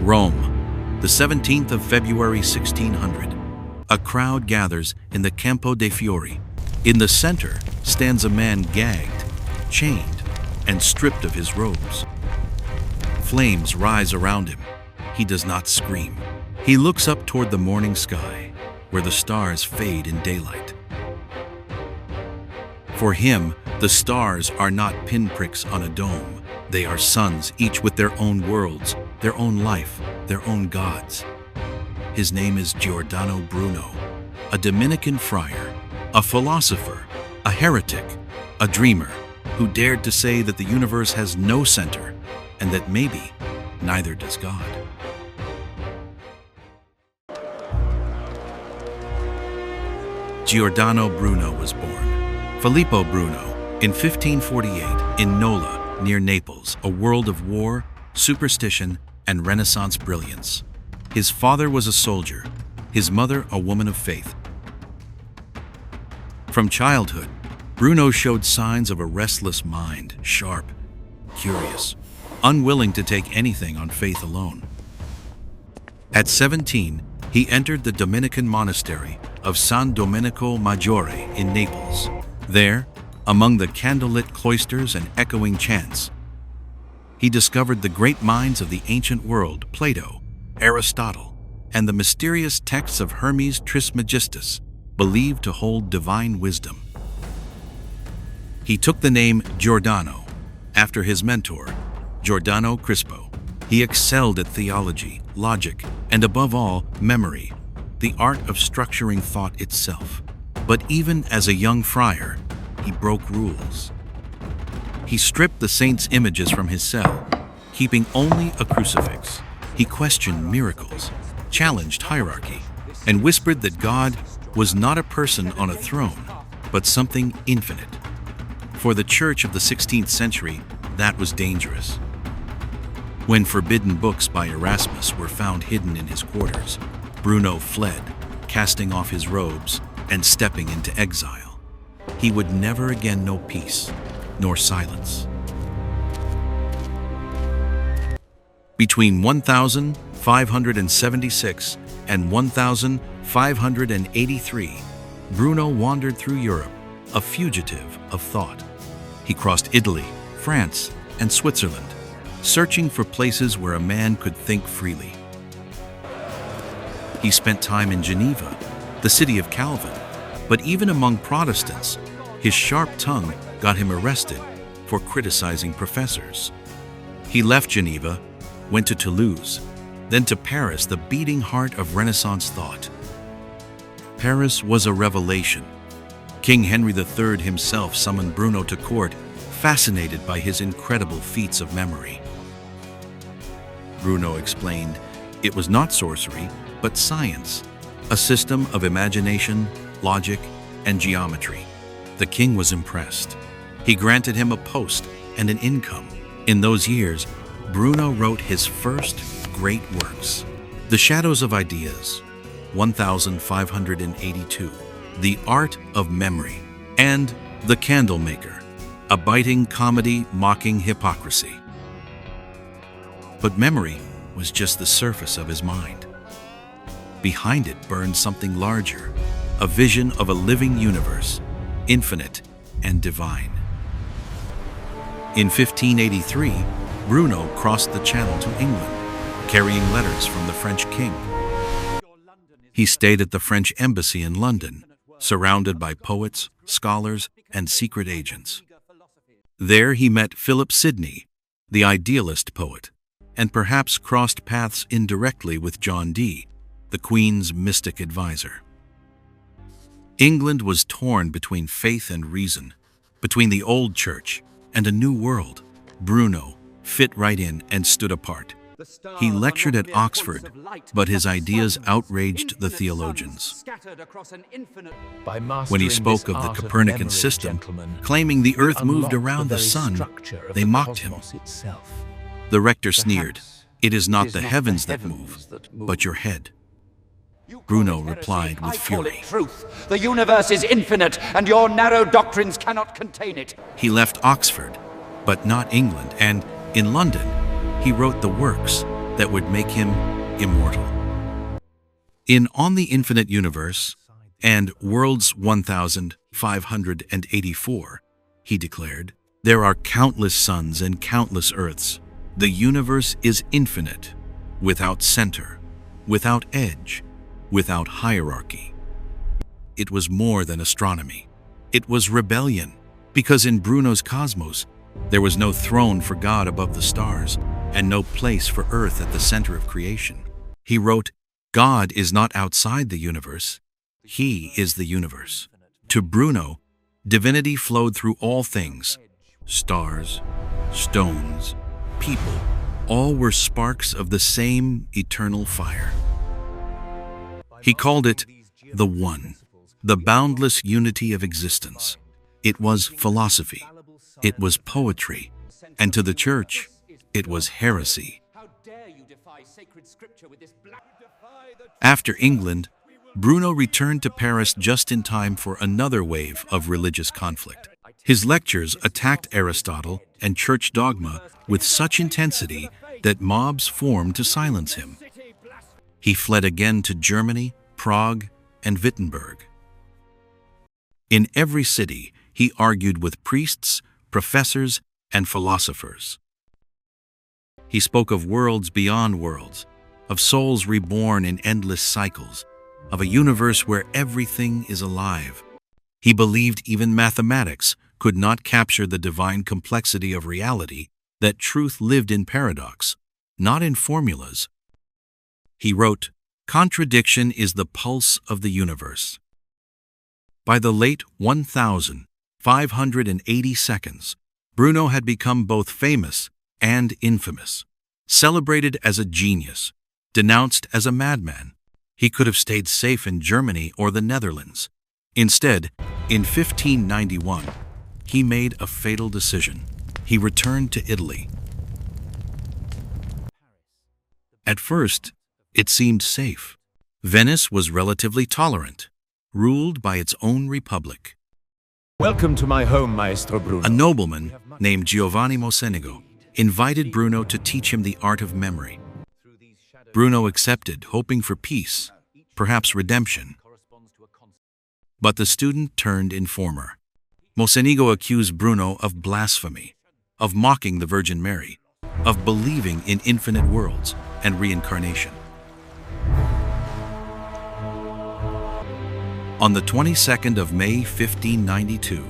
Rome, the 17th of February 1600. A crowd gathers in the Campo dei Fiori. In the center stands a man gagged, chained, and stripped of his robes. Flames rise around him. He does not scream. He looks up toward the morning sky, where the stars fade in daylight. For him, the stars are not pinpricks on a dome. They are suns, each with their own worlds, their own life, their own gods. His name is Giordano Bruno, a Dominican friar, a philosopher, a heretic, a dreamer, who dared to say that the universe has no center, and that maybe neither does God. Giordano Bruno was born, Filippo Bruno, in 1548 in Nola, near Naples, a world of war, superstition, and Renaissance brilliance. His father was a soldier, his mother a woman of faith. From childhood, Bruno showed signs of a restless mind, sharp, curious, unwilling to take anything on faith alone. At 17, he entered the Dominican monastery of San Domenico Maggiore in Naples. There, among the candlelit cloisters and echoing chants, he discovered the great minds of the ancient world, Plato, Aristotle, and the mysterious texts of Hermes Trismegistus, believed to hold divine wisdom. He took the name Giordano after his mentor, Giordano Crispo. He excelled at theology, logic, and above all, memory, the art of structuring thought itself. But even as a young friar, he broke rules. He stripped the saints' images from his cell, keeping only a crucifix. He questioned miracles, challenged hierarchy, and whispered that God was not a person on a throne, but something infinite. For the church of the 16th century, that was dangerous. When forbidden books by Erasmus were found hidden in his quarters, Bruno fled, casting off his robes and stepping into exile. He would never again know peace, nor silence. Between 1576 and 1583, Bruno wandered through Europe, a fugitive of thought. He crossed Italy, France, and Switzerland, searching for places where a man could think freely. He spent time in Geneva, the city of Calvin, but even among Protestants, his sharp tongue got him arrested for criticizing professors. He left Geneva, went to Toulouse, then to Paris, the beating heart of Renaissance thought. Paris was a revelation. King Henry III himself summoned Bruno to court, fascinated by his incredible feats of memory. Bruno explained it was not sorcery, but science, a system of imagination, logic, and geometry. The king was impressed. He granted him a post and an income. In those years, Bruno wrote his first great works, The Shadows of Ideas, 1582, The Art of Memory, and The Candlemaker, a biting comedy mocking hypocrisy. But memory was just the surface of his mind. Behind it burned something larger, a vision of a living universe, infinite and divine. In 1583, Bruno crossed the Channel to England, carrying letters from the French king. He stayed at the French embassy in London, surrounded by poets, scholars, and secret agents. There he met Philip Sidney, the idealist poet, and perhaps crossed paths indirectly with John Dee, the Queen's mystic advisor. England was torn between faith and reason, between the old church and a new world. Bruno fit right in and stood apart. He lectured at Oxford, but his ideas outraged the theologians. When he spoke of the Copernican system, claiming the earth moved around the sun, they mocked him. The rector sneered, "It is not the heavens that move, but your head." Bruno replied with fury, "Truth. The universe is infinite, and your narrow doctrines cannot contain it." He left Oxford, but not England, and in London, he wrote the works that would make him immortal. In On the Infinite Universe and Worlds 1584, he declared, "There are countless suns and countless earths. The universe is infinite, without center, without edge, without hierarchy." It was more than astronomy. It was rebellion, because in Bruno's cosmos, there was no throne for God above the stars and no place for Earth at the center of creation. He wrote, "God is not outside the universe. He is the universe." To Bruno, divinity flowed through all things. Stars, stones, people, all were sparks of the same eternal fire. He called it the One, the boundless unity of existence. It was philosophy, it was poetry, and to the Church, it was heresy. After England, Bruno returned to Paris just in time for another wave of religious conflict. His lectures attacked Aristotle and church dogma with such intensity that mobs formed to silence him. He fled again to Germany, Prague, and Wittenberg. In every city, he argued with priests, professors, and philosophers. He spoke of worlds beyond worlds, of souls reborn in endless cycles, of a universe where everything is alive. He believed even mathematics could not capture the divine complexity of reality, that truth lived in paradox, not in formulas. He wrote, "Contradiction is the pulse of the universe." By the late 1582, Bruno had become both famous and infamous, celebrated as a genius, denounced as a madman. He could have stayed safe in Germany or the Netherlands. Instead, in 1591, he made a fatal decision. He returned to Italy. At first, it seemed safe. Venice was relatively tolerant, ruled by its own republic. Welcome to my home, Maestro Bruno. A nobleman named Giovanni Mocenigo invited Bruno to teach him the art of memory. Bruno accepted, hoping for peace, perhaps redemption. But the student turned informer. Mocenigo accused Bruno of blasphemy, of mocking the Virgin Mary, of believing in infinite worlds and reincarnation. On the 22nd of May 1592,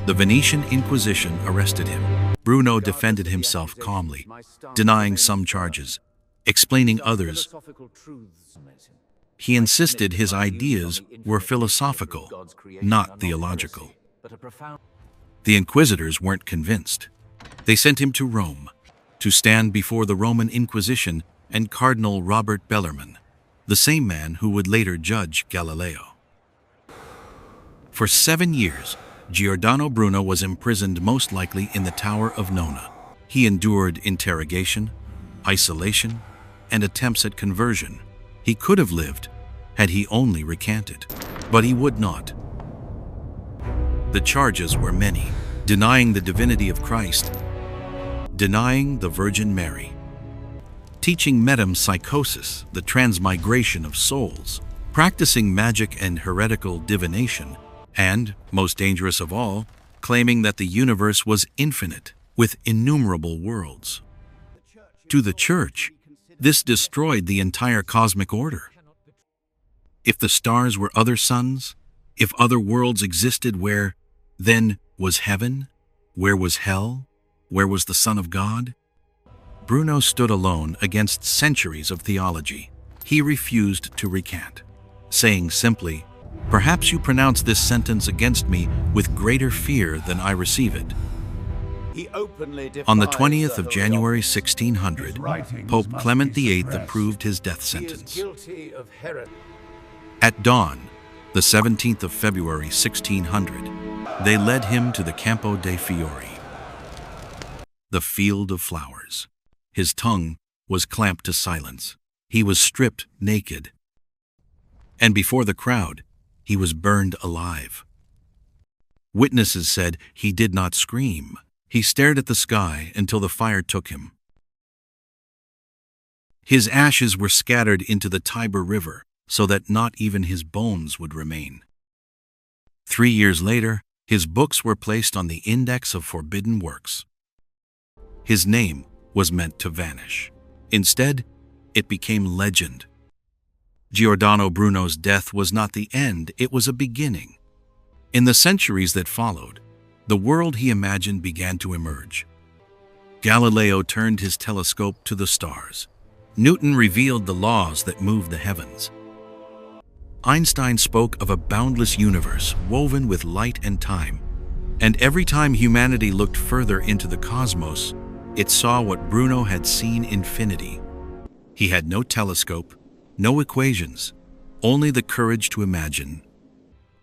the Venetian Inquisition arrested him. Bruno defended himself calmly, denying some charges, explaining others. He insisted his ideas were philosophical, not theological. The inquisitors weren't convinced. They sent him to Rome, to stand before the Roman Inquisition and Cardinal Robert Bellarmine, the same man who would later judge Galileo. For 7 years, Giordano Bruno was imprisoned, most likely in the Tower of Nona. He endured interrogation, isolation, and attempts at conversion. He could have lived had he only recanted, but he would not. The charges were many: denying the divinity of Christ, denying the Virgin Mary, teaching metempsychosis, the transmigration of souls, practicing magic and heretical divination, and, most dangerous of all, claiming that the universe was infinite, with innumerable worlds. To the Church, this destroyed the entire cosmic order. If the stars were other suns, if other worlds existed, where, then, was heaven? Where was hell? Where was the Son of God? Bruno stood alone against centuries of theology. He refused to recant, saying simply, "Perhaps you pronounce this sentence against me with greater fear than I receive it." On the 20th of January 1600, Pope Clement VIII approved his death sentence. At dawn, the 17th of February 1600, they led him to the Campo dei Fiori, the field of flowers. His tongue was clamped to silence. He was stripped naked. And before the crowd, he was burned alive. Witnesses said he did not scream. He stared at the sky until the fire took him. His ashes were scattered into the Tiber River so that not even his bones would remain. 3 years later, his books were placed on the Index of Forbidden Works. His name was meant to vanish. Instead, it became legend. Giordano Bruno's death was not the end, it was a beginning. In the centuries that followed, the world he imagined began to emerge. Galileo turned his telescope to the stars. Newton revealed the laws that moved the heavens. Einstein spoke of a boundless universe woven with light and time. And every time humanity looked further into the cosmos, it saw what Bruno had seen: infinity. He had no telescope, no equations, only the courage to imagine.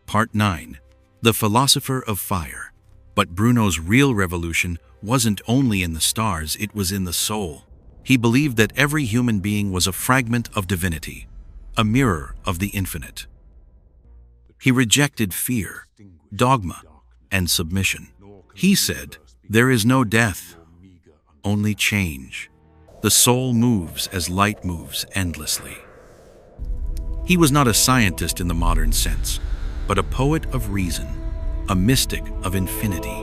Part 9. The Philosopher of Fire. But Bruno's real revolution wasn't only in the stars, it was in the soul. He believed that every human being was a fragment of divinity, a mirror of the infinite. He rejected fear, dogma, and submission. He said, "There is no death, only change. The soul moves as light moves endlessly." He was not a scientist in the modern sense, but a poet of reason, a mystic of infinity.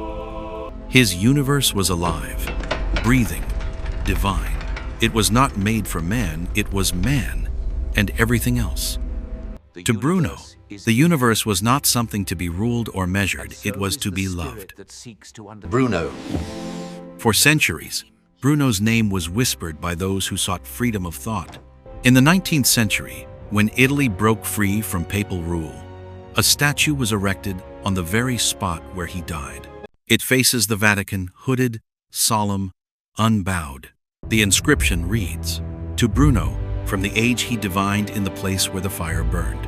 His universe was alive, breathing, divine. It was not made for man, it was man and everything else. To Bruno, the universe was not something to be ruled or measured, it was to be loved. Bruno. For centuries, Bruno's name was whispered by those who sought freedom of thought. In the 19th century, when Italy broke free from papal rule, a statue was erected on the very spot where he died. It faces the Vatican, hooded, solemn, unbowed. The inscription reads, "To Bruno, from the age he divined in the place where the fire burned."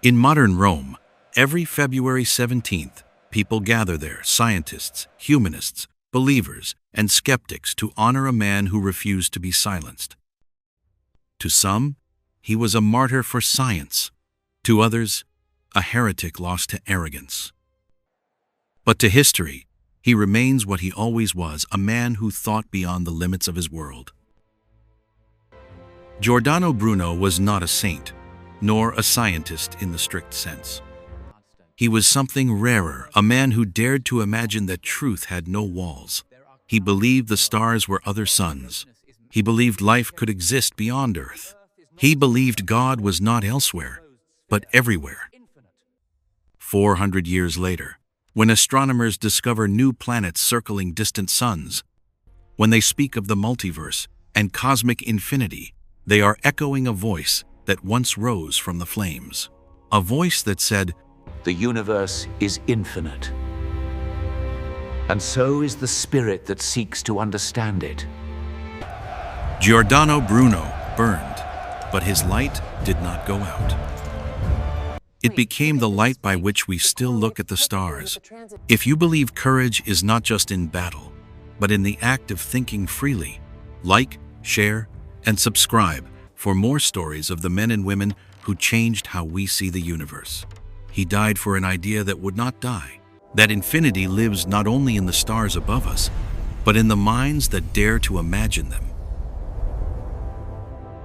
In modern Rome, every February 17th, people gather there, scientists, humanists, believers, and skeptics, to honor a man who refused to be silenced. To some, he was a martyr for science. To others, a heretic lost to arrogance. But to history, he remains what he always was, a man who thought beyond the limits of his world. Giordano Bruno was not a saint, nor a scientist in the strict sense. He was something rarer, a man who dared to imagine that truth had no walls. He believed the stars were other suns. He believed life could exist beyond Earth. He believed God was not elsewhere, but everywhere. 400 years later, when astronomers discover new planets circling distant suns, when they speak of the multiverse and cosmic infinity, they are echoing a voice that once rose from the flames. A voice that said, "The universe is infinite. And so is the spirit that seeks to understand it." Giordano Bruno burned, but his light did not go out. It became the light by which we still look at the stars. If you believe courage is not just in battle, but in the act of thinking freely, like, share, and subscribe for more stories of the men and women who changed how we see the universe. He died for an idea that would not die, that infinity lives not only in the stars above us, but in the minds that dare to imagine them.